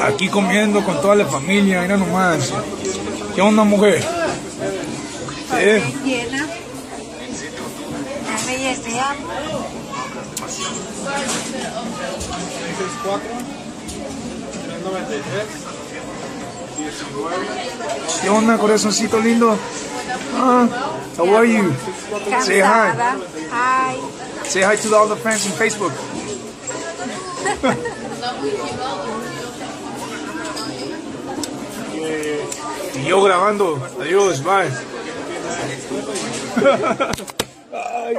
Aquí comiendo con toda la familia, mira nomás. ¿Qué onda, mujer? Bien llena. Me llena. ¿Qué onda, corazoncito lindo? How are you? Say hi. Hi. Say hi to all the fans on Facebook. Y yo grabando. Adiós, bye. Ay,